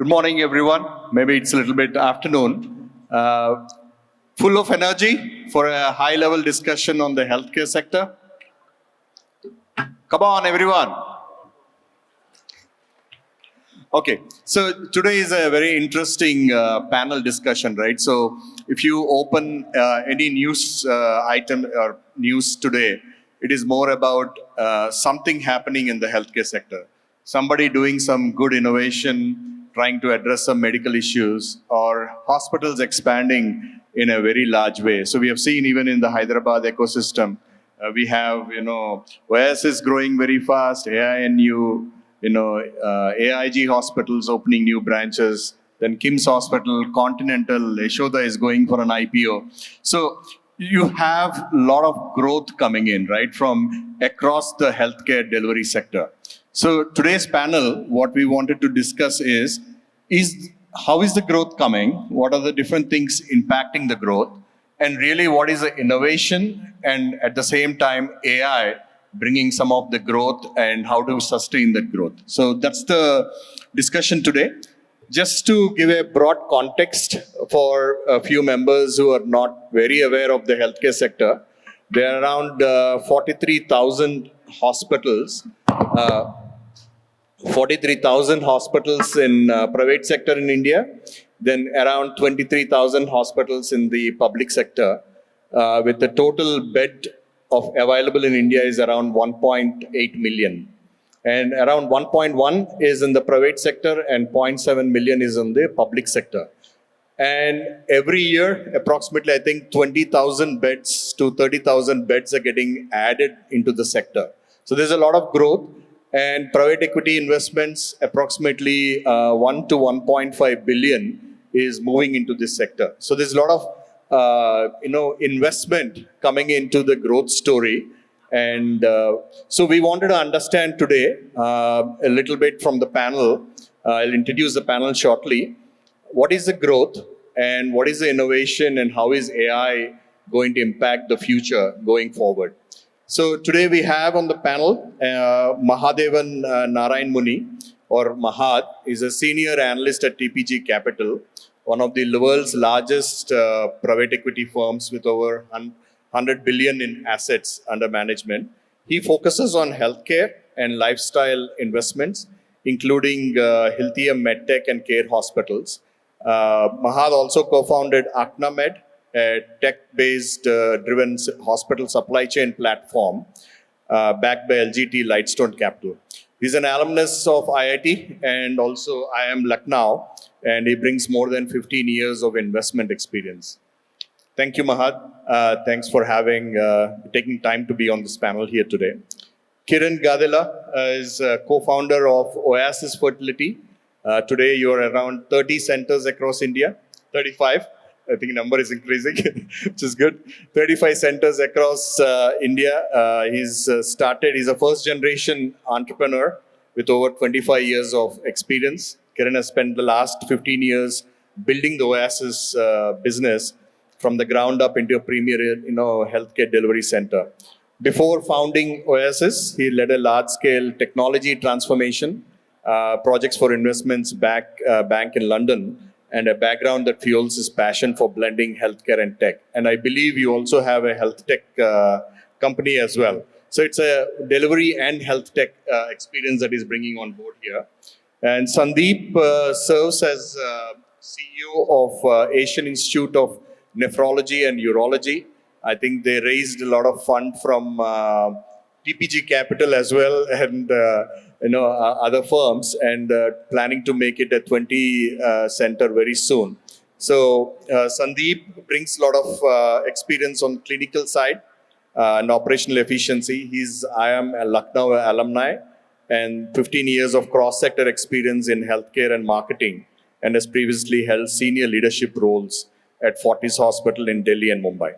Good morning, everyone. Maybe it's a little bit afternoon. Full of energy for a high-level discussion on the healthcare sector. Come on, everyone. Okay, so today is a very interesting panel discussion, right? So if you open any news item or news today, it is more about something happening in the healthcare sector. Somebody doing some good innovation, trying to address some medical issues, or hospitals expanding in a very large way. So we have seen even in the Hyderabad ecosystem, we have, HES is growing very fast, AINU, AIG hospitals opening new branches, then Kim's Hospital, Continental, Yashoda is going for an IPO. So you have a lot of growth coming in, right, from across the healthcare delivery sector. So today's panel, what we wanted to discuss is how is the growth coming? What are the different things impacting the growth? And really, what is the innovation? And at the same time, AI bringing some of the growth and how to sustain that growth. So that's the discussion today. Just to give a broad context for a few members who are not very aware of the healthcare sector, there are around 43,000 hospitals. 43,000 hospitals in private sector in India, then around 23,000 hospitals in the public sector, with the total bed of available in India is around 1.8 million. And around 1.1 is in the private sector and 0.7 million is in the public sector. And every year, approximately, I think 20,000 beds to 30,000 beds are getting added into the sector. So there's a lot of growth. And private equity investments, approximately 1 to 1.5 billion is moving into this sector. So there's a lot of investment coming into the growth story. And so we wanted to understand today a little bit from the panel. I'll introduce the panel shortly. What is the growth and what is the innovation and how is AI going to impact the future going forward? So today we have on the panel Mahadevan Narayan Muni, or Mahad, is a senior analyst at TPG Capital, one of the world's largest private equity firms with over 100 billion in assets under management. He focuses on healthcare and lifestyle investments, including healthier medtech and care hospitals. Mahad also co-founded AknaMed, a tech-based driven hospital supply chain platform backed by LGT Lightstone Capital. He's an alumnus of IIT and also IIM Lucknow, and he brings more than 15 years of investment experience. Thank you, Mahad. Thanks for taking time to be on this panel here today. Kiran Gadela is co-founder of Oasis Fertility. Today, you are around 30 centers across India, 35. I think the number is increasing, which is good. 35 centers across India. He's a first-generation entrepreneur with over 25 years of experience. Kiran has spent the last 15 years building the Oasis business from the ground up into a premier, healthcare delivery center. Before founding Oasis, he led a large-scale technology transformation projects for investments bank in London, and a background that fuels his passion for blending healthcare and tech. And I believe you also have a health tech company as well. So it's a delivery and health tech experience that he's bringing on board here. And Sandeep serves as CEO of Asian Institute of Nephrology and Urology. I think they raised a lot of fund from TPG Capital as well, and other firms, and planning to make it a 20 center very soon. So Sandeep brings a lot of experience on clinical side and operational efficiency. He's IIM Lucknow alumni and 15 years of cross-sector experience in healthcare and marketing, and has previously held senior leadership roles at Fortis Hospital in Delhi and Mumbai.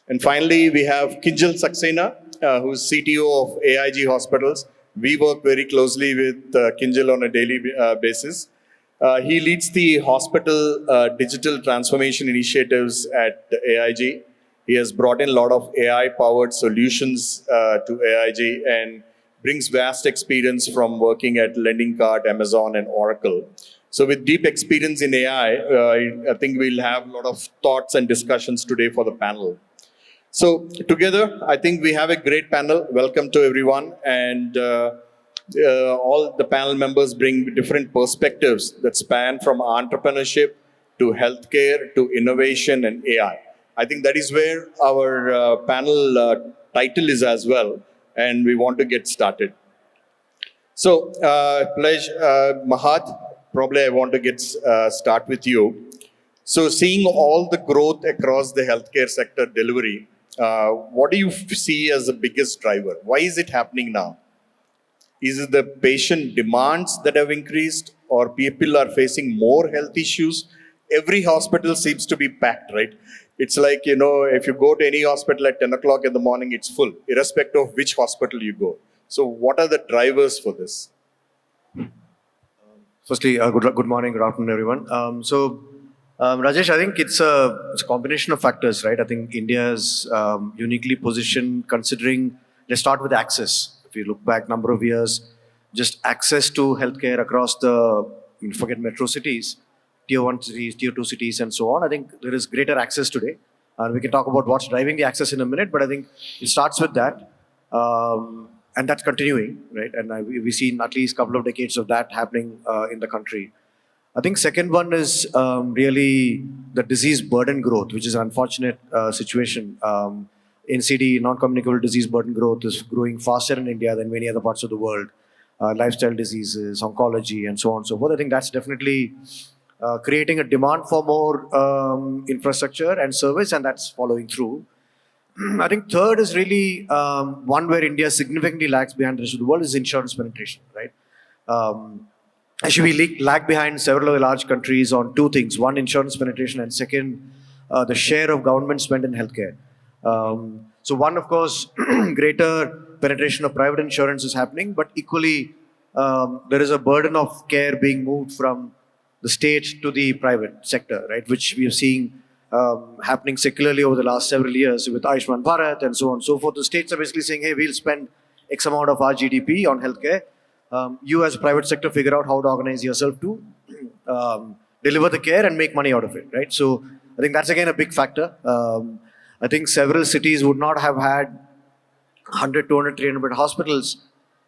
And finally, we have Kinjal Saxena, who's CTO of AIG Hospitals. We work very closely with Kinjal on a daily basis. He leads the hospital digital transformation initiatives at AIG. He has brought in a lot of AI-powered solutions to AIG and brings vast experience from working at Lending Card, Amazon, and Oracle. So with deep experience in AI, I think we'll have a lot of thoughts and discussions today for the panel. So together, I think we have a great panel. Welcome to everyone. And all the panel members bring different perspectives that span from entrepreneurship to healthcare to innovation and AI. I think that is where our panel title is as well. And we want to get started. So, Mahat, probably I want to start with you. So, seeing all the growth across the healthcare sector delivery, what do you see as the biggest driver? Why is it happening now? Is it the patient demands that have increased, or people are facing more health issues? Every hospital seems to be packed, right? It's like, if you go to any hospital at 10 o'clock in the morning, it's full, irrespective of which hospital you go. So what are the drivers for this? Firstly, good morning, good afternoon, everyone. Rajesh, I think it's a combination of factors, right? I think India is uniquely positioned considering, let's start with access. If you look back number of years, just access to healthcare across forget metro cities, tier 1 cities, tier 2 cities, and so on. I think there is greater access today. And we can talk about what's driving the access in a minute, but I think it starts with that. And that's continuing, right? And we've seen at least a couple of decades of that happening in the country. I think second one is really the disease burden growth, which is an unfortunate situation. NCD, non-communicable disease burden growth, is growing faster in India than many other parts of the world. Lifestyle diseases, oncology, and so on and so forth. I think that's definitely creating a demand for more infrastructure and service, and that's following through. I think third is really one where India significantly lags behind the rest of the world is insurance penetration, right? Actually, we lag behind several of the large countries on two things. One, insurance penetration, and second, the share of government spend in healthcare. So one, of course, greater penetration of private insurance is happening, but equally, there is a burden of care being moved from the state to the private sector, right? Which we are seeing happening secularly over the last several years with Ayushman Bharat and so on and so forth. The states are basically saying, hey, we'll spend X amount of our GDP on healthcare. You as a private sector figure out how to organize yourself to deliver the care and make money out of it, right? So I think that's again a big factor. I think several cities would not have had 100, 200, 300 hospitals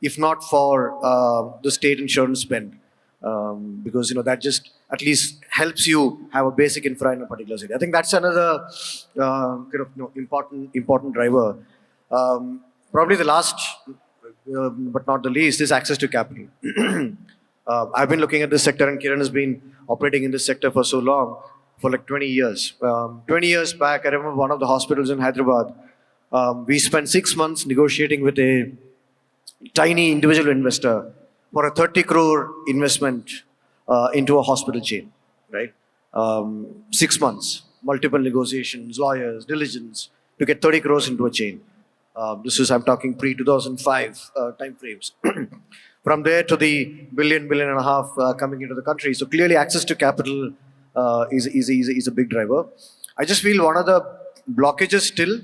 if not for the state insurance spend. Because that just at least helps you have a basic infra in a particular city. I think that's another important driver. Probably the last, but not the least, is access to capital. I've been looking at this sector, and Kiran has been operating in this sector for so long, for like 20 years. 20 years back, I remember one of the hospitals in Hyderabad. We spent 6 months negotiating with a tiny individual investor for a 30 crore investment into a hospital chain, right? 6 months, multiple negotiations, lawyers, diligence to get 30 crores into a chain. I'm talking pre-2005 timeframes. From there to the billion and a half coming into the country. So clearly access to capital is a big driver. I just feel one of the blockages still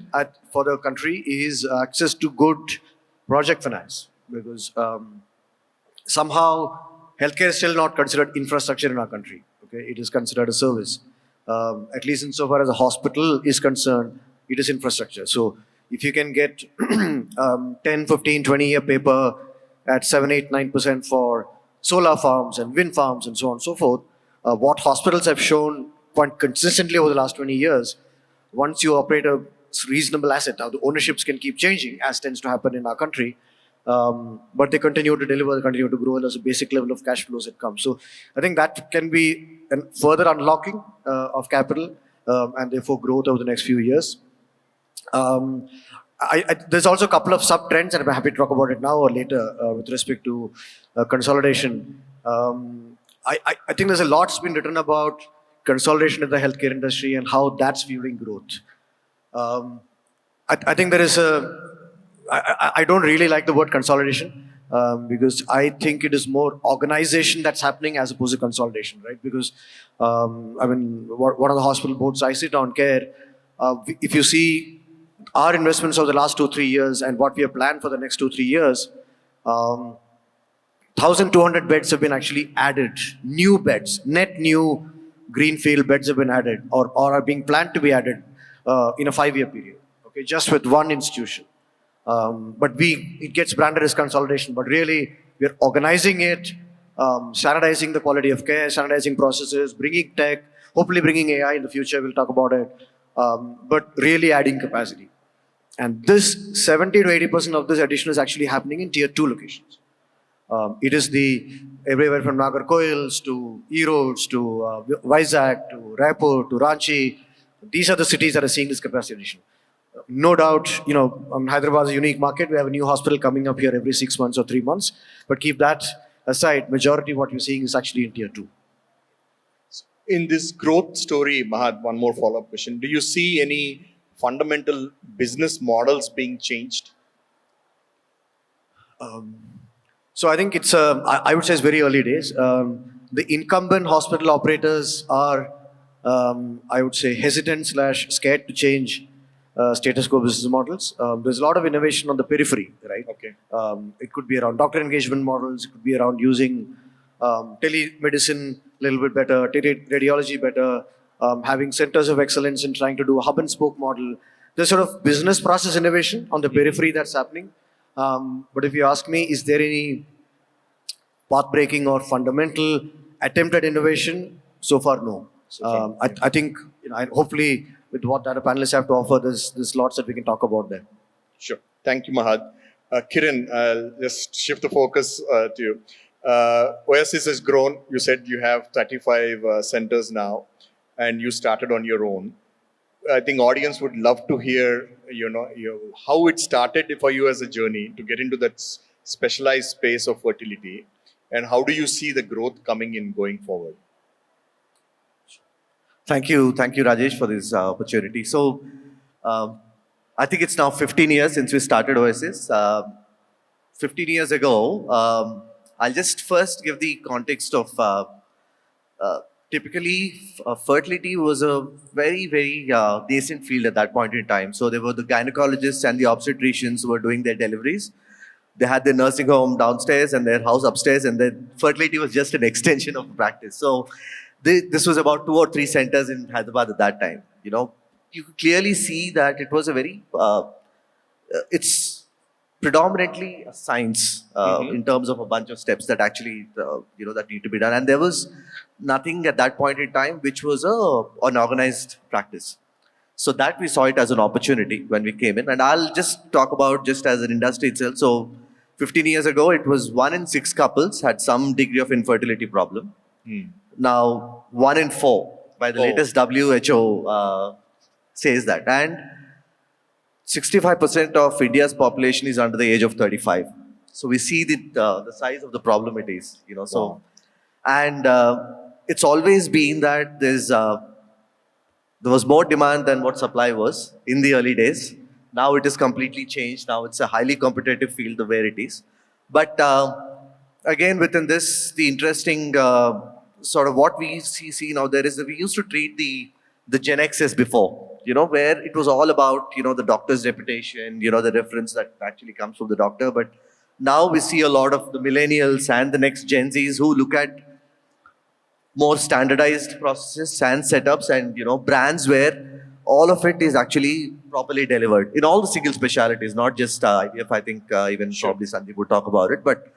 for the country is access to good project finance, because somehow healthcare is still not considered infrastructure in our country. Okay, it is considered a service. At least insofar as a hospital is concerned, it is infrastructure. So if you can get 10, 15, 20-year paper at 7, 8, 9% for solar farms and wind farms and so on and so forth, what hospitals have shown quite consistently over the last 20 years, once you operate a reasonable asset, now the ownerships can keep changing, as tends to happen in our country, but they continue to deliver, they continue to grow, and there's a basic level of cash flows that comes. So I think that can be a further unlocking of capital and therefore growth over the next few years. There's also a couple of sub-trends, and I'm happy to talk about it now or later with respect to consolidation. I think there's a lot's been written about consolidation in the healthcare industry and how that's fueling growth. I think there is I don't really like the word consolidation because I think it is more organization that's happening as opposed to consolidation, right? Because, one of the hospital boards I sit on, CARE, if you see our investments over the last 2-3 years and what we have planned for the next 2-3 years, 1,200 beds have been actually added, new beds, net new greenfield beds have been added or are being planned to be added in a 5-year period, okay, just with one institution. But it gets branded as consolidation, but really we're organizing it, standardizing the quality of care, standardizing processes, bringing tech, hopefully bringing AI in the future, we'll talk about it, but really adding capacity. And this 70 to 80% of this addition is actually happening in tier 2 locations. It is everywhere from Nagarkoils to Erodes to Vizag to Raipur to Ranchi. These are the cities that are seeing this capacity addition. No doubt, Hyderabad is a unique market. We have a new hospital coming up here every 6 months or 3 months. But keep that aside, majority of what you're seeing is actually in tier 2. In this growth story, Mahad, one more follow-up question. Do you see any fundamental business models being changed? So I think I would say it's very early days. The incumbent hospital operators are, I would say, hesitant/scared to change status quo business models. There's a lot of innovation on the periphery, right? Okay. It could be around doctor engagement models. It could be around using telemedicine a little bit better, radiology better, having centers of excellence and trying to do a hub and spoke model. There's sort of business process innovation on the periphery that's happening. But if you ask me, is there any path-breaking or fundamental attempt at innovation? So far, no. I think, hopefully, with what data panelists have to offer, there's lots that we can talk about there. Sure. Thank you, Mahad. Kiran, I'll just shift the focus to you. Oasis has grown. You said you have 35 centers now, and you started on your own. I think audience would love to hear, how it started for you as a journey to get into that specialized space of fertility, and how do you see the growth coming in going forward? Thank you, Rajesh, for this opportunity. So, I think it's now 15 years since we started Oasis. 15 years ago, I'll just first give the context of typically fertility was a very, very nascent field at that point in time. So there were the gynecologists and the obstetricians who were doing their deliveries. They had their nursing home downstairs and their house upstairs, and then fertility was just an extension of practice. So this was about 2 or 3 centers in Hyderabad at that time. You could clearly see that it was a very, it's predominantly a science in terms of a bunch of steps that actually, that need to be done. And there was nothing at that point in time which was an organized practice. So that we saw it as an opportunity when we came in. And I'll just talk about just as an industry itself. So 15 years ago, it was 1 in 6 couples had some degree of infertility problem. Now, 1 in 4 by the latest WHO says that. And 65% of India's population is under the age of 35. So we see the size of the problem it is, So, wow. And it's always been that there was more demand than what supply was in the early days. Now it is completely changed. Now it's a highly competitive field the way it is. But again, within this, the interesting sort of what we see now there is that we used to treat the Gen Xs before. Where it was all about, the doctor's reputation, the reference that actually comes from the doctor. But now we see a lot of the millennials and the next Gen Zs who look at more standardized processes and setups and, brands where all of it is actually properly delivered in all the single specialties, not just IVF. I think even probably Sandeep would talk about it. But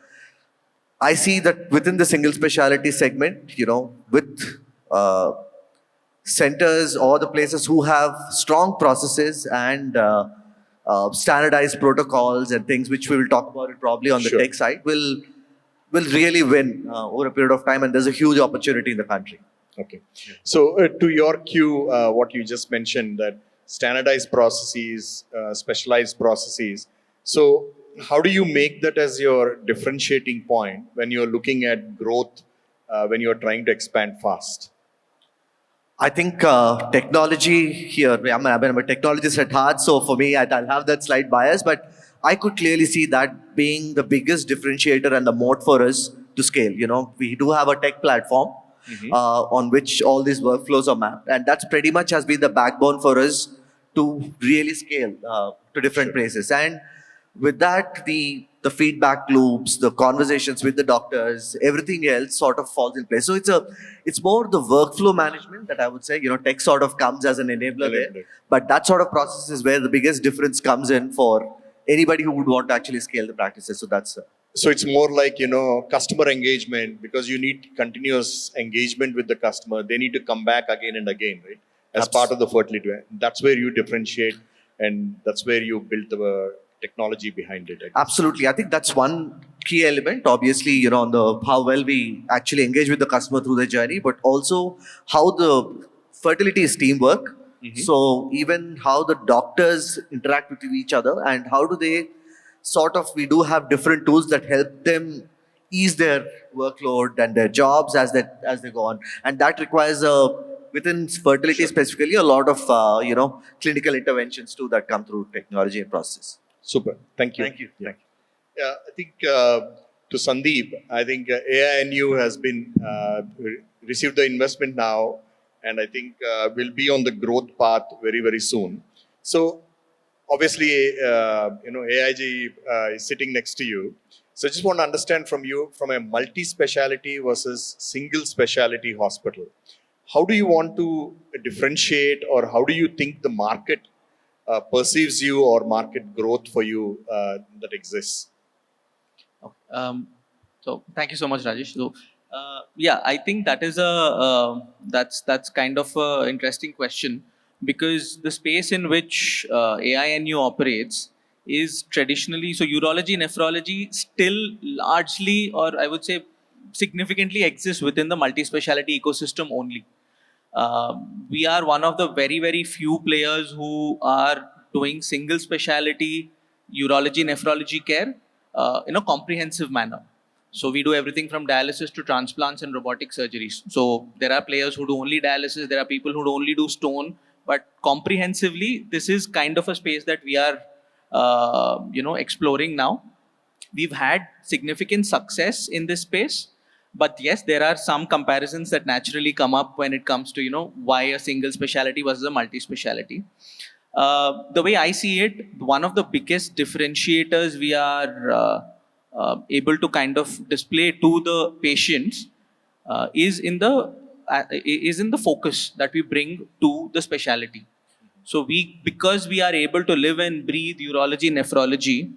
I see that within the single specialty segment, with centers or the places who have strong processes and standardized protocols and things, which we will talk about it probably on the tech side, will really win over a period of time, and there's a huge opportunity in the country. Okay. So to your cue, what you just mentioned, that standardized processes, specialized processes. So how do you make that as your differentiating point when you're looking at growth, when you're trying to expand fast? I think technology here, I'm a technologist at heart, so for me, I'll have that slight bias, but I could clearly see that being the biggest differentiator and the moat for us to scale. We do have a tech platform on which all these workflows are mapped, and that's pretty much has been the backbone for us to really scale to different places. And with that, the feedback loops, the conversations with the doctors, everything else sort of falls in place. So it's more the workflow management that I would say, tech sort of comes as an enabler there. But that sort of process is where the biggest difference comes in for anybody who would want to actually scale the practices. So that's So it's more like, customer engagement, because you need continuous engagement with the customer. They need to come back again and again, right? As part of the fertility. That's where you differentiate, and that's where you build the technology behind it. Absolutely. I think that's one key element, obviously, on the how well we actually engage with the customer through the journey, but also how the fertility is teamwork. So even how the doctors interact with each other and how do they we do have different tools that help them ease their workload and their jobs as they go on. And that requires within fertility specifically, a lot of, clinical interventions too that come through technology and process. Super. Thank you. Thank you. Yeah. Yeah, I think to Sandeep, I think AINU has been received the investment now, and I think will be on the growth path very, very soon. So obviously, AIG is sitting next to you. So I just want to understand from you, from a multi-speciality versus single specialty hospital, how do you want to differentiate, or how do you think the market perceives you, or market growth for you that exists? So thank you so much, Rajesh. So I think that is that's kind of an interesting question, because the space in which AINU operates is traditionally, so urology, nephrology still largely, or I would say significantly exists within the multi-speciality ecosystem only. We are one of the very, very few players who are doing single speciality urology, nephrology care in a comprehensive manner. So we do everything from dialysis to transplants and robotic surgeries. So there are players who do only dialysis, there are people who only do stone, but comprehensively, this is kind of a space that we are, exploring now. We've had significant success in this space, but yes, there are some comparisons that naturally come up when it comes to, why a single specialty versus a multi-specialty. The way I see it, one of the biggest differentiators we are able to kind of display to the patients is in the focus that we bring to the specialty. So because we are able to live and breathe urology, nephrology,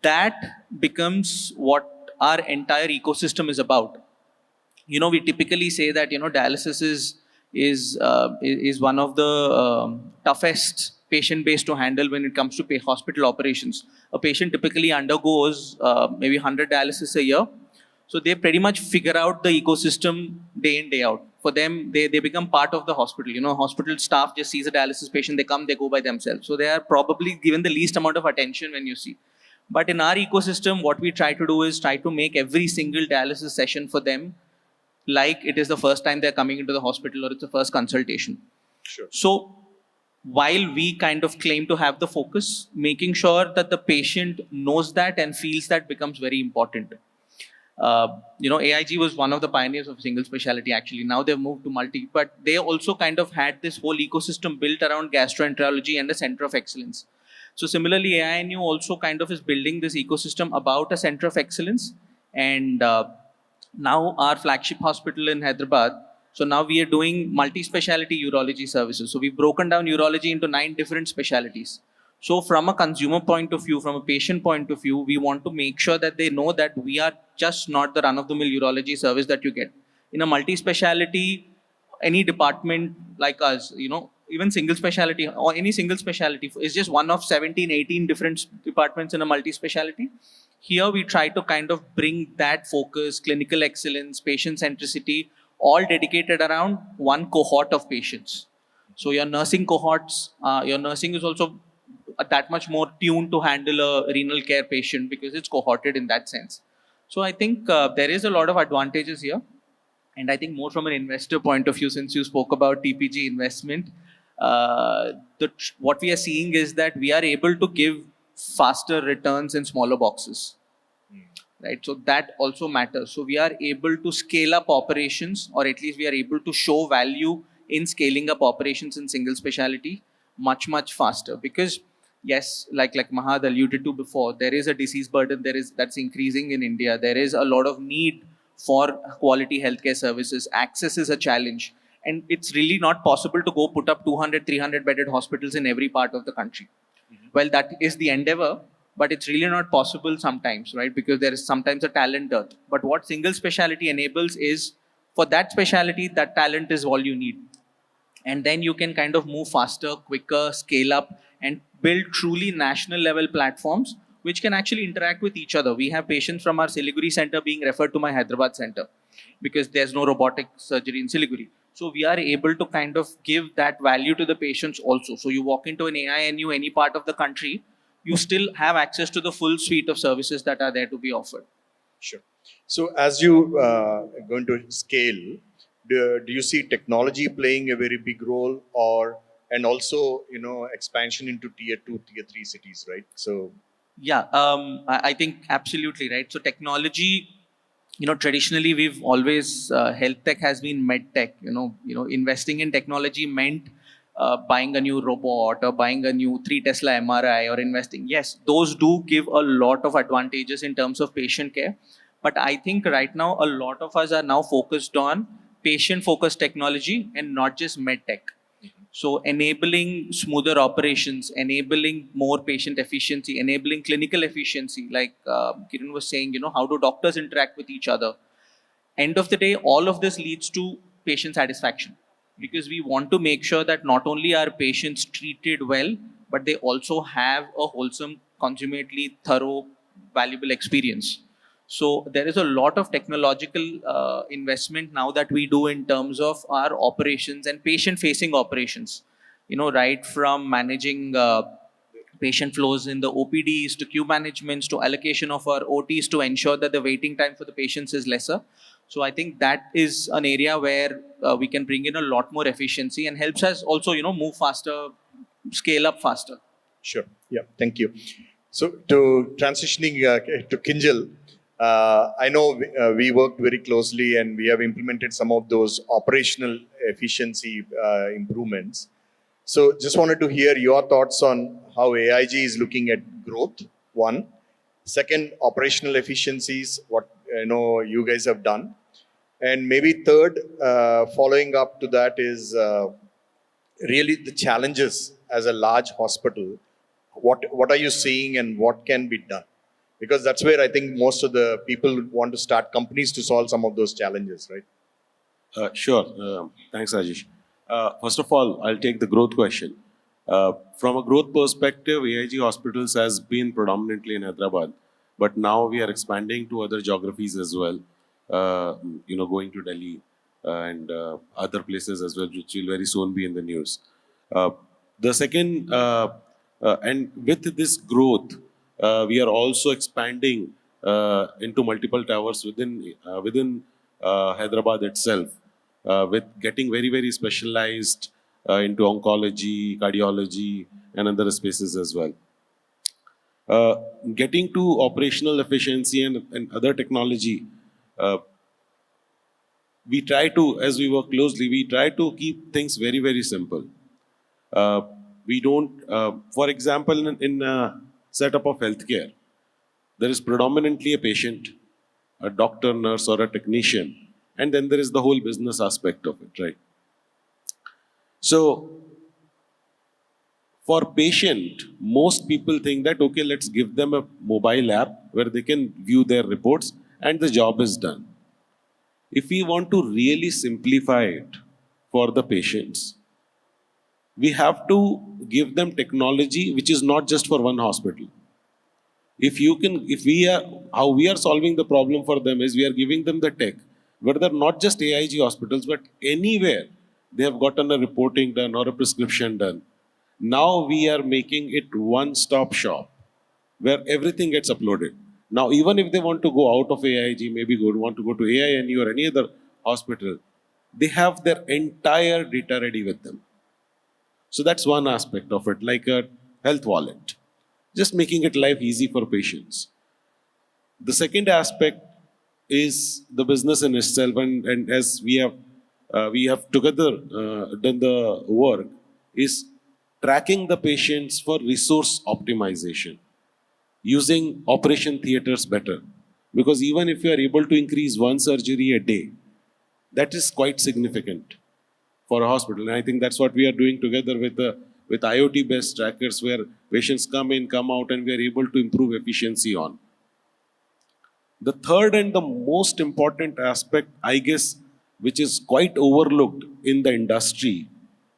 that becomes what our entire ecosystem is about. We typically say that dialysis is one of the toughest patient base to handle when it comes to hospital operations. A patient typically undergoes maybe 100 dialysis a year. So they pretty much figure out the ecosystem day in, day out. For them, they become part of the hospital. Hospital staff just sees a dialysis patient, they come, they go by themselves. So they are probably given the least amount of attention when you see. But in our ecosystem, what we try to do is try to make every single dialysis session for them like it is the first time they're coming into the hospital, or it's the first consultation. Sure. So while we kind of claim to have the focus, making sure that the patient knows that and feels that becomes very important. AIG was one of the pioneers of single specialty actually. Now they've moved to multi, but they also kind of had this whole ecosystem built around gastroenterology and a center of excellence. So similarly, AINU also kind of is building this ecosystem about a center of excellence. And now our flagship hospital in Hyderabad, so now we are doing multi-speciality urology services. So we've broken down urology into 9 different specialties. So from a consumer point of view, from a patient point of view, we want to make sure that they know that we are just not the run-of-the-mill urology service that you get. In a multi-speciality, any department like us, even single specialty or any single specialty is just one of 17, 18 different departments in a multi-speciality. Here we try to kind of bring that focus, clinical excellence, patient centricity, all dedicated around one cohort of patients. So your nursing cohorts, your nursing is also that much more tuned to handle a renal care patient because it's cohorted in that sense. So I think there is a lot of advantages here. And I think more from an investor point of view, since you spoke about TPG investment, what we are seeing is that we are able to give faster returns in smaller boxes. Right, so that also matters. So we are able to scale up operations, or at least we are able to show value in scaling up operations in single specialty much, much faster. Because yes, like Mahad alluded to before, there is a disease burden that's increasing in India. There is a lot of need for quality healthcare services. Access is a challenge, and it's really not possible to go put up 200, 300 bedded hospitals in every part of the country. Well, that is the endeavor, but it's really not possible sometimes, right? Because there is sometimes a talent dearth. But what single specialty enables is, for that specialty, that talent is all you need. And then you can kind of move faster, quicker, scale up, and build truly national level platforms which can actually interact with each other. We have patients from our Siliguri center being referred to my Hyderabad center because there's no robotic surgery in Siliguri. So we are able to kind of give that value to the patients also. So you walk into an AINU, any part of the country, you still have access to the full suite of services that are there to be offered. Sure. So as you are going to scale, do you see technology playing a very big role, or and also expansion into tier 2, tier 3 cities, right? So Yeah, I think absolutely right. So technology, traditionally we've always health tech has been med tech. Investing in technology meant buying a new robot or buying a new 3 Tesla MRI or investing. Yes, those do give a lot of advantages in terms of patient care. But I think right now a lot of us are now focused on patient focused technology and not just med tech. So enabling smoother operations, enabling more patient efficiency, enabling clinical efficiency, like Kiran was saying, how do doctors interact with each other? End of the day, all of this leads to patient satisfaction, because we want to make sure that not only are patients treated well, but they also have a wholesome, consummately thorough, valuable experience. So there is a lot of technological investment now that we do in terms of our operations and patient-facing operations. Right from managing patient flows in the OPDs to queue managements to allocation of our OTs to ensure that the waiting time for the patients is lesser. So I think that is an area where we can bring in a lot more efficiency and helps us also, move faster, scale up faster. sure, yeah, thank you. So to transitioning to Kinjal, I know we worked very closely and we have implemented some of those operational efficiency improvements. So just wanted to hear your thoughts on how AIG is looking at growth, one. Second, operational efficiencies, what you guys have done. And maybe third, following up to that is really the challenges as a large hospital. What are you seeing and what can be done? Because that's where I think most of the people want to start companies to solve some of those challenges, right? Sure. Thanks, Rajesh. First of all, I'll take the growth question. From a growth perspective, AIG Hospitals has been predominantly in Hyderabad, but now we are expanding to other geographies as well. Going to Delhi and other places as well, which will very soon be in the news. The second, and with this growth, we are also expanding into multiple towers within Hyderabad itself, with getting very, very specialized into oncology, cardiology, and other spaces as well. Getting to operational efficiency and other technology, we try to, as we work closely, we try to keep things very, very simple. We don't, for example, in a setup of healthcare, there is predominantly a patient, a doctor, nurse, or a technician, and then there is the whole business aspect of it, right? So, for patient, most people think that, okay, let's give them a mobile app where they can view their reports and the job is done. If we want to really simplify it for the patients, we have to give them technology which is not just for one hospital. How we are solving the problem for them is we are giving them the tech, whether not just AIG hospitals, but anywhere they have gotten a reporting done or a prescription done. Now we are making it one-stop shop where everything gets uploaded. Now, even if they want to go out of AIG, maybe want to go to AINU or any other hospital, they have their entire data ready with them. So that's one aspect of it, like a health wallet, just making it life easy for patients. The second aspect is the business in itself, and as we have together done the work, is tracking the patients for resource optimization, using operation theaters better. Because even if you are able to increase one surgery a day, that is quite significant for a hospital. And I think that's what we are doing together with IoT-based trackers, where patients come in, come out, and we are able to improve efficiency on. The third and the most important aspect, I guess, which is quite overlooked in the industry,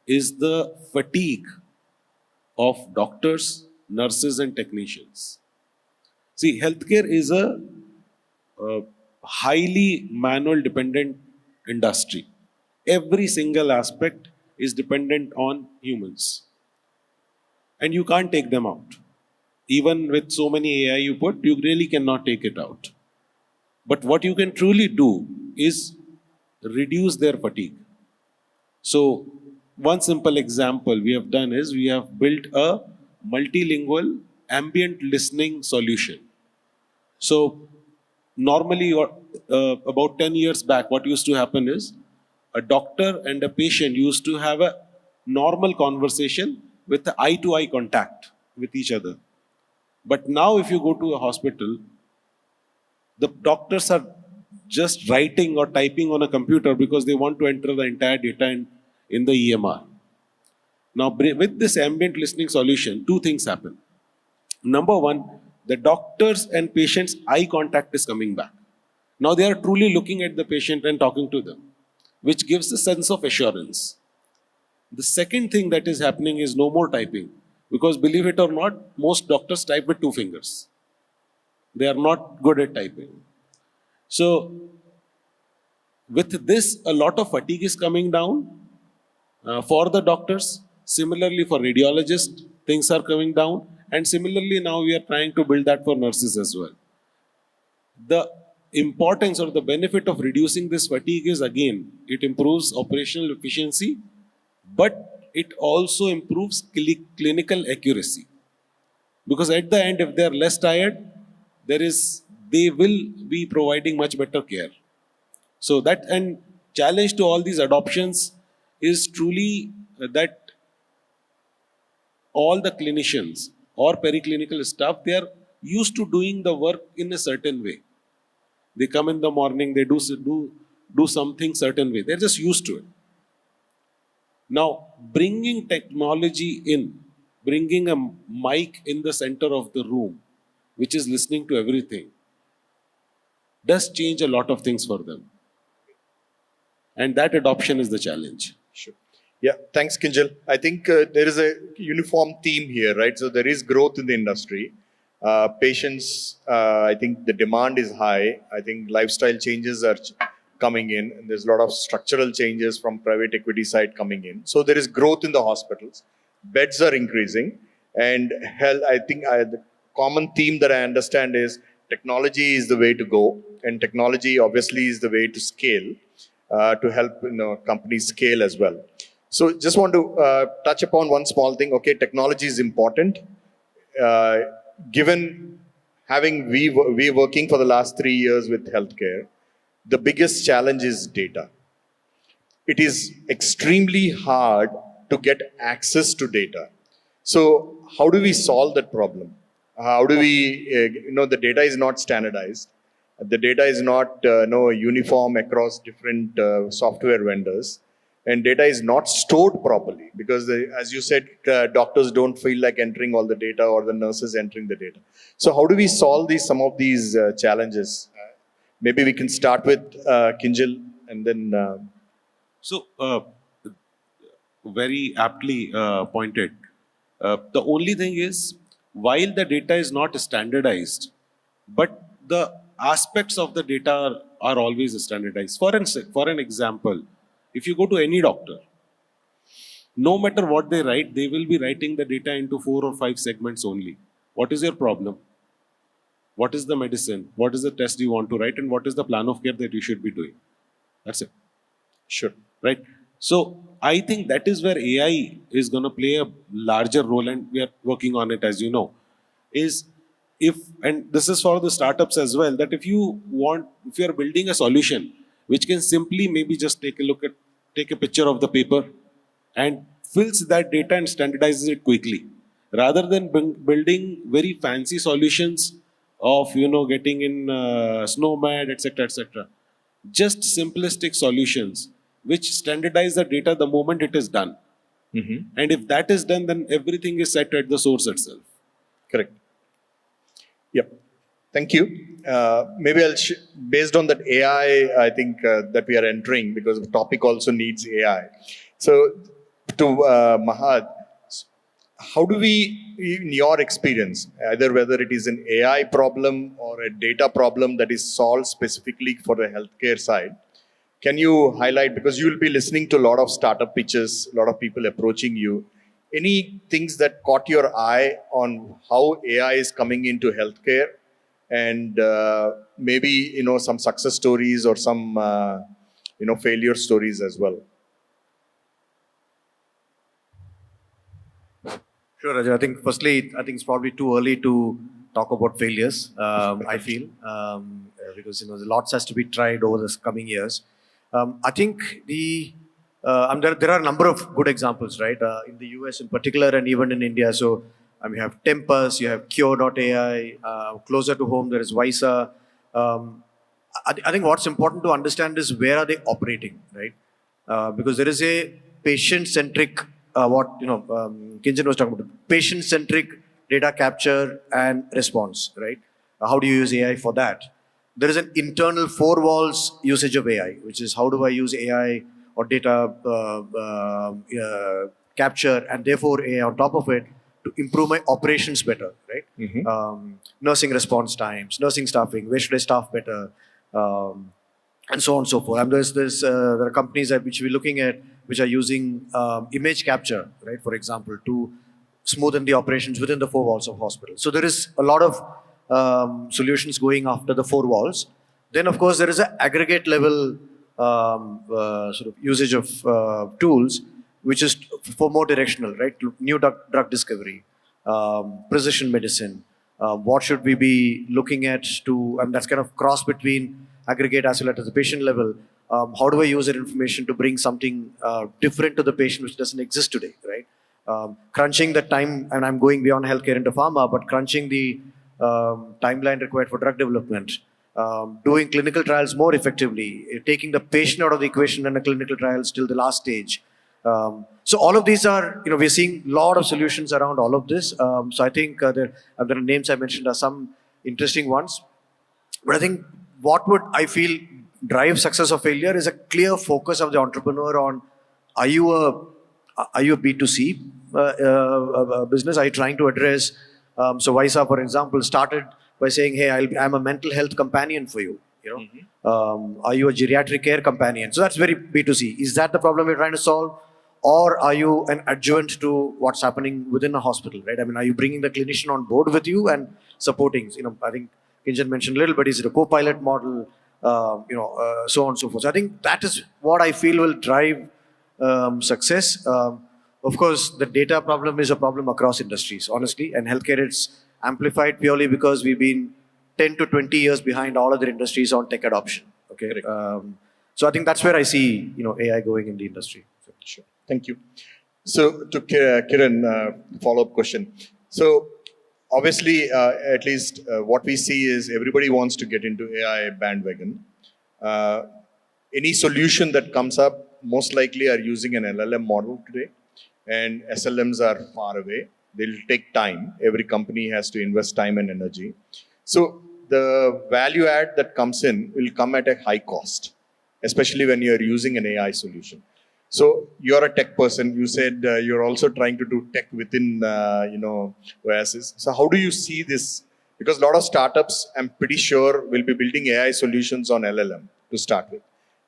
is the fatigue of doctors, nurses, and technicians. See, healthcare is a highly manual dependent industry. Every single aspect is dependent on humans. And you can't take them out. Even with so many AI you put, you really cannot take it out. But what you can truly do is reduce their fatigue. So, one simple example we have done is we have built a multilingual ambient listening solution. So, normally, about 10 years back, what used to happen is a doctor and a patient used to have a normal conversation with eye to eye contact with each other. But now, if you go to a hospital, the doctors are just writing or typing on a computer because they want to enter the entire data in the EMR. Now, with this ambient listening solution, two things happen. Number one, the doctors and patients' eye contact is coming back. Now they are truly looking at the patient and talking to them, which gives a sense of assurance. The second thing that is happening is no more typing, because believe it or not, most doctors type with 2 fingers. They are not good at typing. So, with this, a lot of fatigue is coming down for the doctors. Similarly, for radiologists, things are coming down. And similarly, now we are trying to build that for nurses as well. The importance or the benefit of reducing this fatigue is, again, it improves operational efficiency, but it also improves clinical accuracy. Because at the end, if they are less tired, they will be providing much better care. So that and challenge to all these adoptions is truly that all the clinicians or periclinical staff, they are used to doing the work in a certain way. They come in the morning, they do something certain way. They're just used to it. Now, bringing technology in, bringing a mic in the center of the room, which is listening to everything, does change a lot of things for them. And that adoption is the challenge. Sure. Yeah, thanks, Kinjal. I think there is a uniform theme here, right? So there is growth in the industry. Patients, I think the demand is high. I think lifestyle changes are coming in, and there's a lot of structural changes from private equity side coming in. So there is growth in the hospitals. Beds are increasing, and health. I think the common theme that I understand is technology is the way to go, and technology obviously is the way to scale to help companies scale as well. So just want to touch upon one small thing. Okay, technology is important. Given having we working for the last 3 years with healthcare, the biggest challenge is data. It is extremely hard to get access to data. So how do we solve that problem? How do we, the data is not standardized. The data is not uniform across different software vendors. And data is not stored properly because, as you said, doctors don't feel like entering all the data or the nurses entering the data. So how do we solve some of these challenges? Maybe we can start with Kinjal and then... So, very aptly pointed. The only thing is, while the data is not standardized, but the aspects of the data are always standardized. For an example, if you go to any doctor, no matter what they write, they will be writing the data into 4 or 5 segments only. What is your problem? What is the medicine? What is the test you want to write? And what is the plan of care that you should be doing? That's it. Sure. Right? So, I think that is where AI is going to play a larger role, and we are working on it, as you know. And this is for the startups as well, that if you are building a solution which can simply maybe just take a picture of the paper and fills that data and standardizes it quickly, rather than building very fancy solutions of getting in SNOMED, etc., etc. Just simplistic solutions which standardize the data the moment it is done. And if that is done, then everything is set at the source itself. Correct. Yep. Thank you. Maybe based on that AI, I think that we are entering, because the topic also needs AI. So, to Mahad, how do we, in your experience, either whether it is an AI problem or a data problem that is solved specifically for the healthcare side, can you highlight, because you will be listening to a lot of startup pitches, a lot of people approaching you, any things that caught your eye on how AI is coming into healthcare, and maybe some success stories or some failure stories as well? Sure, Rajat. I think firstly, I think it's probably too early to talk about failures. I feel because lots has to be tried over the coming years. I think there are a number of good examples, right? In the US in particular, and even in India. So you have Tempus, you have Cure.ai. Closer to home, there is Visa. I think what's important to understand is where are they operating, right? Because there is a patient-centric, Kinjan was talking about, patient-centric data capture and response, right? How do you use AI for that? There is an internal four walls usage of AI, which is how do I use AI or data capture and therefore AI on top of it to improve my operations better, right? Nursing response times, nursing staffing, where should I staff better, and so on and so forth. And there are companies which we're looking at which are using image capture, right, for example, to smoothen the operations within the four walls of hospitals. So there is a lot of solutions going after the four walls. Then, of course, there is an aggregate level sort of usage of tools, which is for more directional, right? New drug discovery, precision medicine. What should we be looking at to, and that's kind of cross between aggregate as well as the patient level. How do I use that information to bring something different to the patient which doesn't exist today, right? Crunching the time, and I'm going beyond healthcare into pharma, but crunching the timeline required for drug development, doing clinical trials more effectively, taking the patient out of the equation in a clinical trials till the last stage. So all of these are, we're seeing a lot of solutions around all of this. So I think there are names I mentioned are some interesting ones. But I think what would I feel drive success or failure is a clear focus of the entrepreneur on, are you a B2C business? Are you trying to address, so Visa, for example, started by saying, hey, I'm a mental health companion for you. Are you a geriatric care companion? So that's very B2C. Is that the problem you're trying to solve? Or are you an adjuvant to what's happening within a hospital, right? I mean, are you bringing the clinician on board with you and supporting? I think Kinjan mentioned a little bit, is it a co-pilot model? So on and so forth. So I think that is what I feel will drive success. Of course, the data problem is a problem across industries, honestly, and healthcare it's amplified purely because we've been 10 to 20 years behind all other industries on tech adoption. Okay, so I think that's where I see AI going in the industry. So. Sure, thank you. So to Kiran, follow-up question. So obviously, at least what we see is everybody wants to get into AI bandwagon. Any solution that comes up most likely are using an LLM model today, and SLMs are far away. They'll take time. Every company has to invest time and energy. So the value add that comes in will come at a high cost, especially when you're using an AI solution. So you're a tech person. You said you're also trying to do tech within, Oasis. So how do you see this? Because a lot of startups, I'm pretty sure, will be building AI solutions on LLM to start with.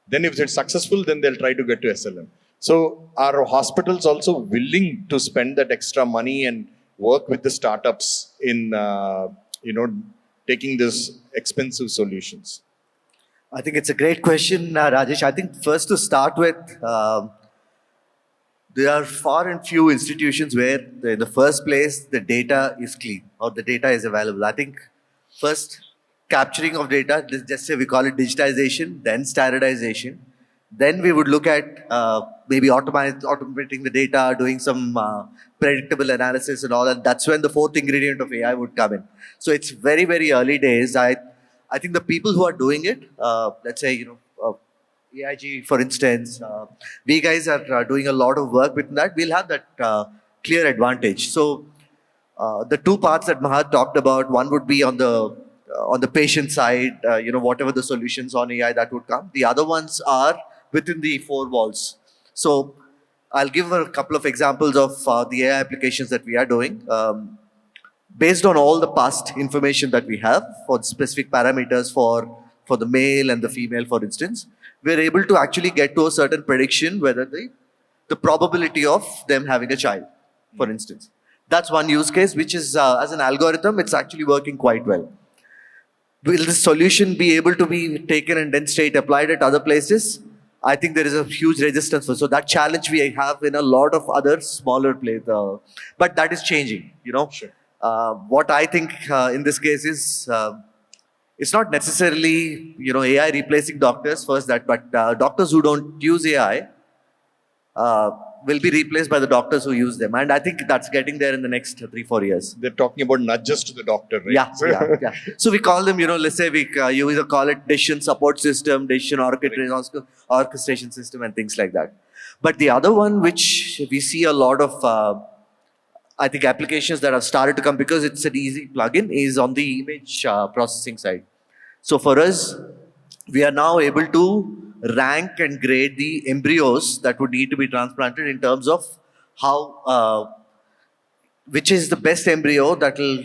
Then if it's successful, then they'll try to get to SLM. So are hospitals also willing to spend that extra money and work with the startups in, taking these expensive solutions? I think it's a great question, Rajesh. I think first to start with, there are far and few institutions where in the first place the data is clean or the data is available. I think first capturing of data, just say we call it digitization, then standardization, Then we would look at maybe automating the data, doing some predictable analysis and all, and that's when the fourth ingredient of AI would come in. So it's very, very early days. I think the people who are doing it, let's say, AIG, for instance, we guys are doing a lot of work with that. We'll have that clear advantage. So the two parts that Mahat talked about, one would be on the patient side, whatever the solutions on AI that would come. The other ones are within the four walls. So I'll give a couple of examples of the AI applications that we are doing. Based on all the past information that we have for specific parameters for the male and the female, for instance, we're able to actually get to a certain prediction whether the probability of them having a child, for instance. That's one use case, which is, as an algorithm, it's actually working quite well. Will this solution be able to be taken and then straight applied at other places? I think there is a huge resistance for. So that challenge we have in a lot of other smaller places, but that is changing. Sure. What I think in this case is, it's not necessarily AI replacing doctors first. But doctors who don't use AI will be replaced by the doctors who use them, and I think that's getting there in the next 3-4 years. They're talking about nudges to the doctor, right? Yeah. So we call them, let's say you either call it decision support system, decision orchestration system, and things like that. But the other one, which we see a lot of, I think, applications that have started to come because it's an easy plugin, is on the image processing side. So for us, we are now able to rank and grade the embryos that would need to be transplanted in terms of how, which is the best embryo that will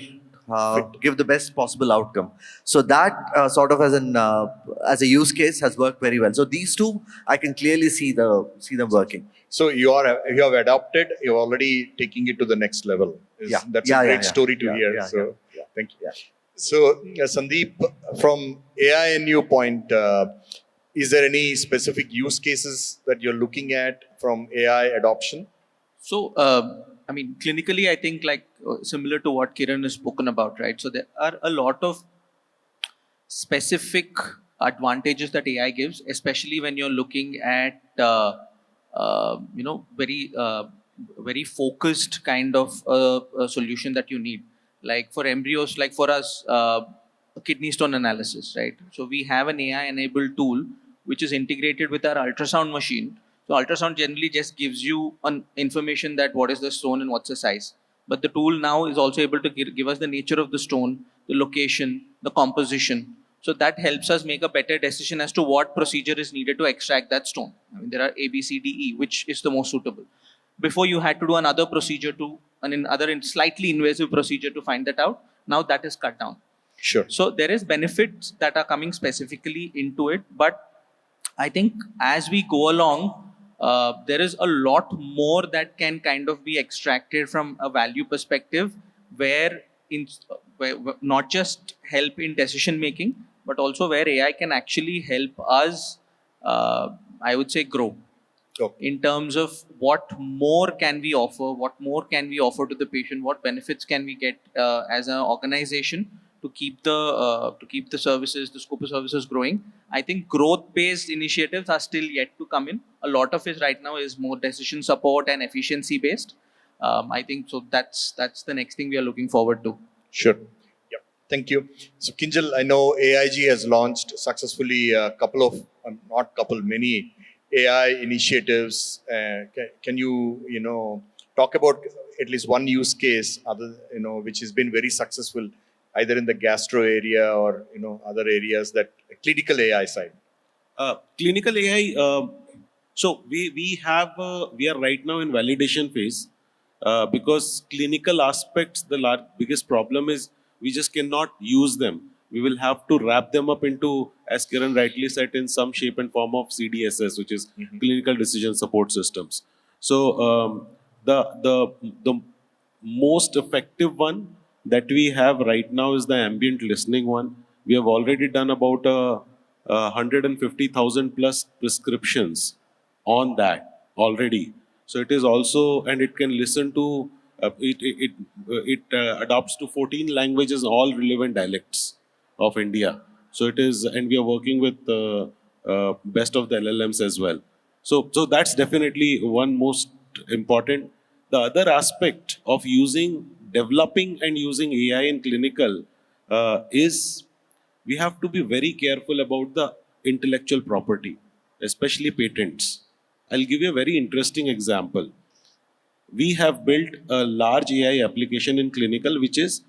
give the best possible outcome. So that sort of as a use case has worked very well. So these two, I can clearly see them working. So you have adopted. You're already taking it to the next level. That's a great story to hear. Thank you. So Sandeep, from AI&U point, is there any specific use cases that you're looking at from AI adoption? So, clinically, I think similar to what Kiran has spoken about, right? So there are a lot of specific advantages that AI gives, especially when you're looking at, very focused kind of a solution that you need. Like for embryos, like for us, kidney stone analysis, right? So we have an AI-enabled tool which is integrated with our ultrasound machine. So ultrasound generally just gives you an information that what is the stone and what's the size. But the tool now is also able to give us the nature of the stone, the location, the composition. So that helps us make a better decision as to what procedure is needed to extract that stone. There are A, B, C, D, E, which is the most suitable. Before you had to do another procedure slightly invasive procedure to find that out. Now that is cut down. Sure. So there is benefits that are coming specifically into it, but I think as we go along, there is a lot more that can kind of be extracted from a value perspective, where not just help in decision making, but also where AI can actually help us, I would say, grow. In terms of what more can we offer, what more can we offer to the patient, what benefits can we get as an organization to keep the services, the scope of services growing. I think growth-based initiatives are still yet to come in. A lot of it right now is more decision support and efficiency-based. I think so. That's the next thing we are looking forward to. Sure. Yeah. Thank you. So Kinjal, I know AIG has launched successfully many AI initiatives. Can you talk about at least one use case which has been very successful, either in the gastro area or other areas, that clinical AI side? Clinical AI. So we are right now in validation phase, because clinical aspects, the biggest problem is we just cannot use them. We will have to wrap them up into, as Kiran rightly said, in some shape and form of CDSS, which is clinical decision support systems. So the most effective one that we have right now is the ambient listening one. We have already done about 150,000 plus prescriptions on that already. So it is also, and it can listen to, it adopts to 14 languages, all relevant dialects of India. So it is, and we are working with best of the LLMs as well. So that's definitely one most important. The other aspect of developing and using AI in clinical is we have to be very careful about the intellectual property, especially patents. I'll give you a very interesting example. We have built a large AI application in clinical, which is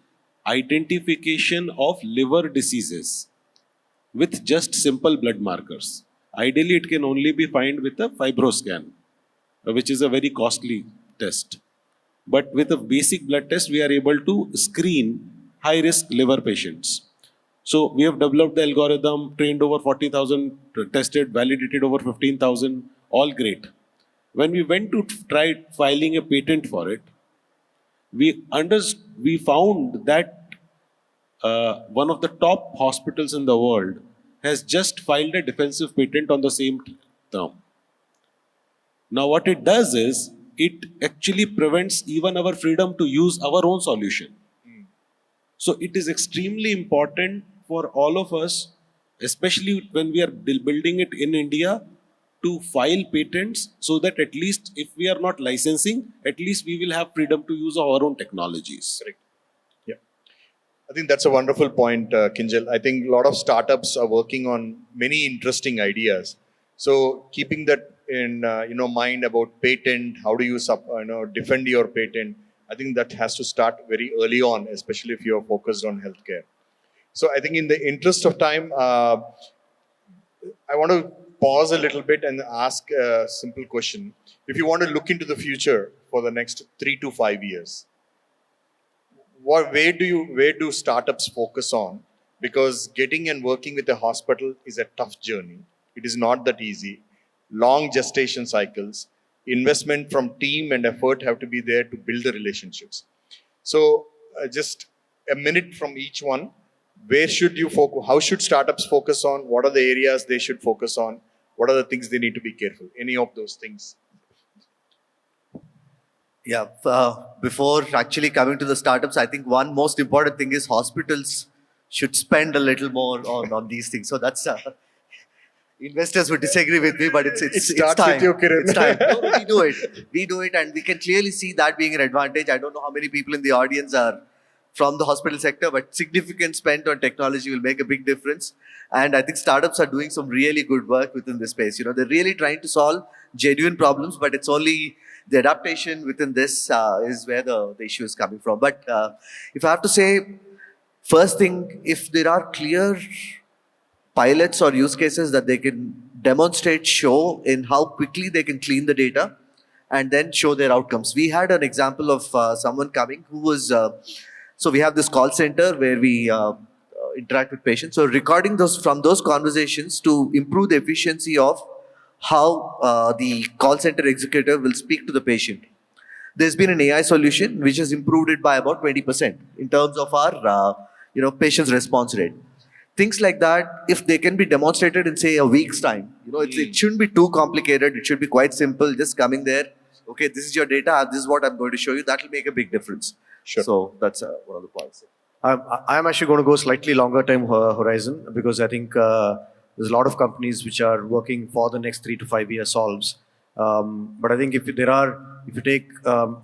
identification of liver diseases with just simple blood markers. Ideally, it can only be found with a fibroscan, which is a very costly test. But with a basic blood test, we are able to screen high risk liver patients. So we have developed the algorithm, trained over 40,000, tested, validated over 15,000, all great. When we went to try filing a patent for it, we found that one of the top hospitals in the world has just filed a defensive patent on the same term. Now, what it does is it actually prevents even our freedom to use our own solution. So, it is extremely important for all of us, especially when we are building it in India, to file patents so that at least if we are not licensing, at least we will have freedom to use our own technologies. Correct. Yeah. I think that's a wonderful point, Kinjal. I think a lot of startups are working on many interesting ideas. So keeping that in mind about patent, how do you defend your patent? I think that has to start very early on, especially if you are focused on healthcare. So I think in the interest of time, I want to pause a little bit and ask a simple question. If you want to look into the future for the next 3 to 5 years, where do startups focus on? Because getting and working with a hospital is a tough journey. It is not that easy. Long gestation cycles, investment from team and effort have to be there to build the relationships. So just a minute from each one. Where should you focus? How should startups focus on? What are the areas they should focus on? What are the things they need to be careful? Any of those things? Yeah, before actually coming to the startups, I think one most important thing is hospitals should spend a little more on these things. So that's investors would disagree with me, but it's starts time. with you, Kiran. It's time. No, we do it, and we can clearly see that being an advantage. I don't know how many people in the audience are from the hospital sector, but significant spent on technology will make a big difference. And I think startups are doing some really good work within this space. They're really trying to solve genuine problems, but it's only the adaptation within this is where the issue is coming from. But if I have to say, first thing, if there are clear pilots or use cases that they can demonstrate, show in how quickly they can clean the data and then show their outcomes. We had an example of someone coming who was, so we have this call center where we interact with patients. So recording from those conversations to improve the efficiency of how the call center executive will speak to the patient. There's been an AI solution which has improved it by about 20% in terms of our patient's response rate. Things like that, if they can be demonstrated in say a week's time, it shouldn't be too complicated. It should be quite simple. Just coming there, okay, this is your data. This is what I'm going to show you. That will make a big difference. Sure. So that's one of the points. I'm actually going to go slightly longer time horizon because I think there's a lot of companies which are working for the next 3 to 5 year solves. But I think if you take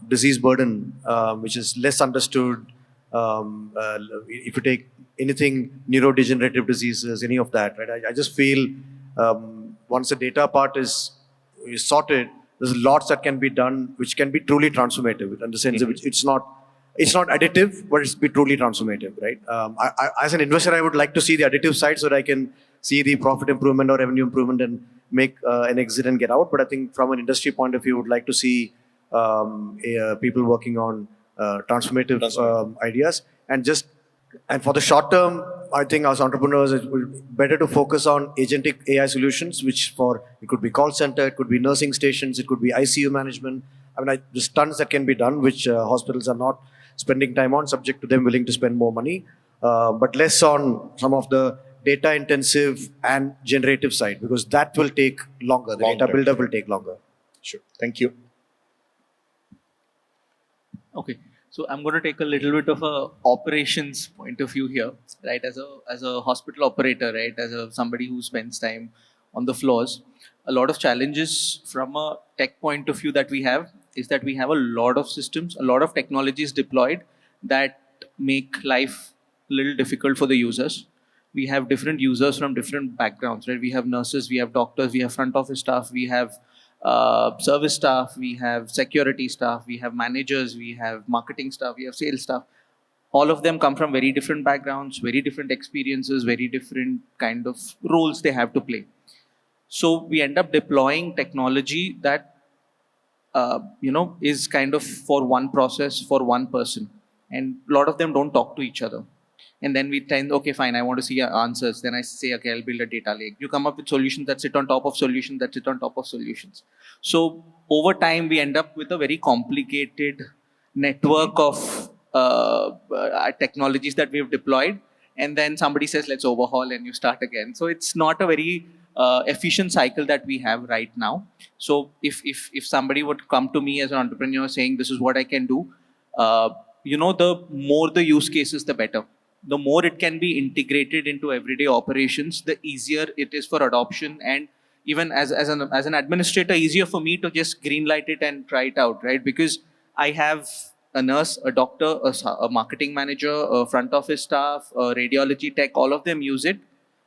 disease burden, which is less understood, if you take anything neurodegenerative diseases, any of that, right? I just feel once the data part is sorted, there's lots that can be done which can be truly transformative in the sense of it's not additive, but it's be truly transformative, right? As an investor, I would like to see the additive side so that I can see the profit improvement or revenue improvement and make an exit and get out. But I think from an industry point of view, I would like to see people working on transformative ideas. And for the short term, I think as entrepreneurs, it's better to focus on agentic AI solutions, which it could be call center, it could be nursing stations, it could be ICU management. I mean, there's tons that can be done, which hospitals are not spending time on, subject to them willing to spend more money, but less on some of the data intensive and generative side, because that will take longer. The data buildup will take longer. Sure. Thank you. Okay. So I'm going to take a little bit of a operations point of view here, right? As a hospital operator, right? As somebody who spends time on the floors. A lot of challenges from a tech point of view that we have is that we have a lot of systems, a lot of technologies deployed that make life a little difficult for the users. We have different users from different backgrounds, right? We have nurses, we have doctors, we have front office staff, we have service staff, we have security staff, we have managers, we have marketing staff, we have sales staff. All of them come from very different backgrounds, very different experiences, very different kind of roles they have to play. So we end up deploying technology that is kind of for one process for one person, and a lot of them don't talk to each other. And then we tend, okay, fine, I want to see your answers. Then I say, okay, I'll build a data lake. You come up with solutions that sit on top of solutions that sit on top of solutions. So over time, we end up with a very complicated network of technologies that we've deployed. And then somebody says, let's overhaul, and you start again. So it's not a very efficient cycle that we have right now. So if somebody would come to me as an entrepreneur saying, this is what I can do, the more the use cases, the better. The more it can be integrated into everyday operations, the easier it is for adoption, and even as an administrator, easier for me to just greenlight it and try it out, right? Because I have a nurse, a doctor, a marketing manager, a front office staff, a radiology tech, all of them use it.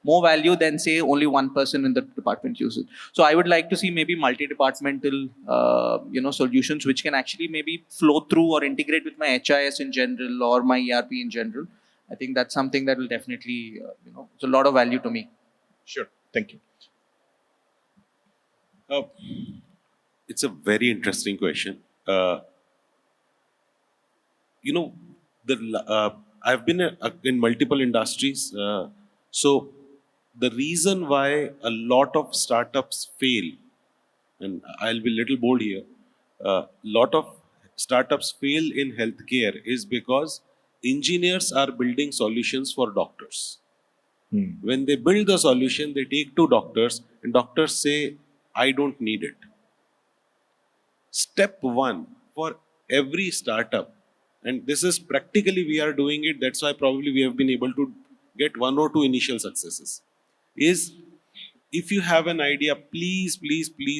More value than, say, only one person in the department uses it. So I would like to see maybe multi-departmental solutions which can actually maybe flow through or integrate with my HIS in general or my ERP in general. I think that's something that will definitely, it's a lot of value to me. Sure. Thank you. It's a very interesting question. I've been in multiple industries. So the reason why a lot of startups fail, and I'll be a little bold here, a lot of startups fail in healthcare is because engineers are building solutions for doctors. When they build the solution, they take to doctors, and doctors say, I don't need it. Step one for every startup, and this is practically we are doing it, that's why probably we have been able to get 1 or 2 initial successes, is if you have an idea, please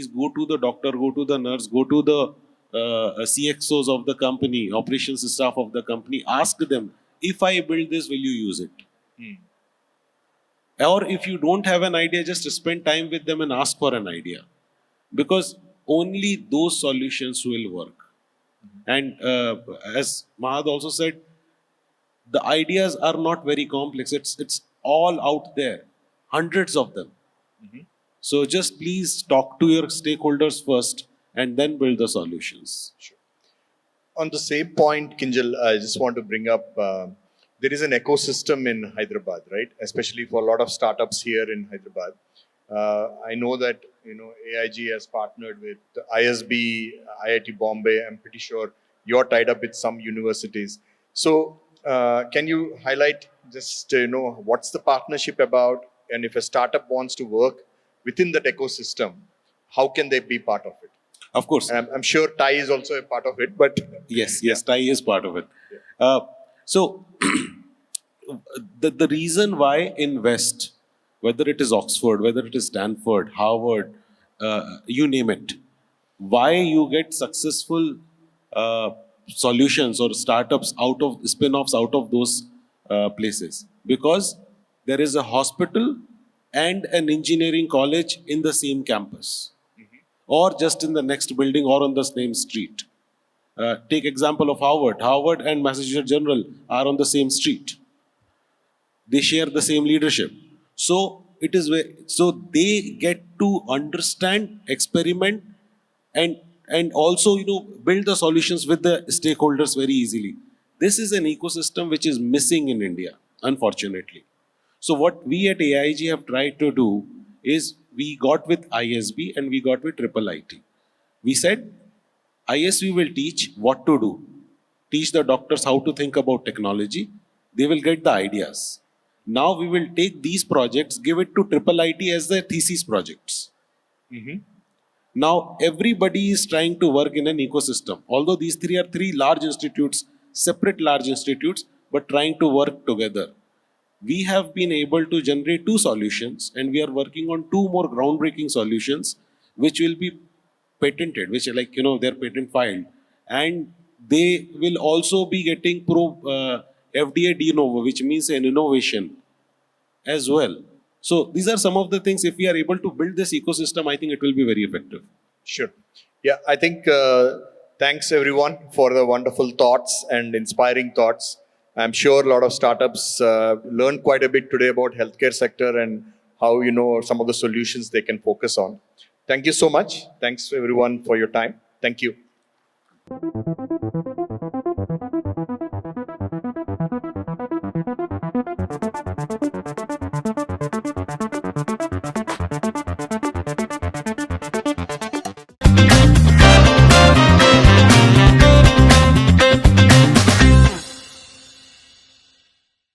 go to the doctor, go to the nurse, go to the CXOs of the company, operations staff of the company, ask them, if I build this, will you use it? Or if you don't have an idea, just spend time with them and ask for an idea. Because only those solutions will work. And as Mahad also said, the ideas are not very complex. It's all out there, hundreds of them. So just please talk to your stakeholders first and then build the solutions. Sure. On the same point, Kinjal, I just want to bring up, there is an ecosystem in Hyderabad, right? Especially for a lot of startups here in Hyderabad. I know that, AIG has partnered with ISB, IIT Bombay. I'm pretty sure you're tied up with some universities. So can you highlight just, what's the partnership about? And if a startup wants to work within that ecosystem, how can they be part of it? Of course. I'm sure TiE is also a part of it, but... Yes, TiE is part of it. Yeah. So, the reason why in West, whether it is Oxford, whether it is Stanford, Harvard, you name it, why you get successful solutions or startups out of spin-offs out of those places, because there is a hospital and an engineering college in the same campus, or just in the next building or on the same street. Take example of Harvard. Harvard and Massachusetts General are on the same street. They share the same leadership. So it is so they get to understand, experiment, and also build the solutions with the stakeholders very easily. This is an ecosystem which is missing in India, unfortunately. So what we at AIG have tried to do is we got with ISB and we got with IIIT. We said ISB will teach what to do, teach the doctors how to think about technology. They will get the ideas. Now we will take these projects, give it to IIIT as their thesis projects. Now everybody is trying to work in an ecosystem. Although these three are three large institutes, separate large institutes, but trying to work together. we have been able to generate 2 solutions, and we are working on 2 more groundbreaking solutions, which will be patented, which are like, they're patent filed, and they will also be getting FDA de novo, which means an innovation as well. So these are some of the things. If we are able to build this ecosystem, I think it will be very effective. Sure. Yeah, I think thanks everyone for the wonderful thoughts and inspiring thoughts. I'm sure a lot of startups learned quite a bit today about healthcare sector and how, some of the solutions they can focus on. Thank you so much. Thanks everyone for your time. Thank you.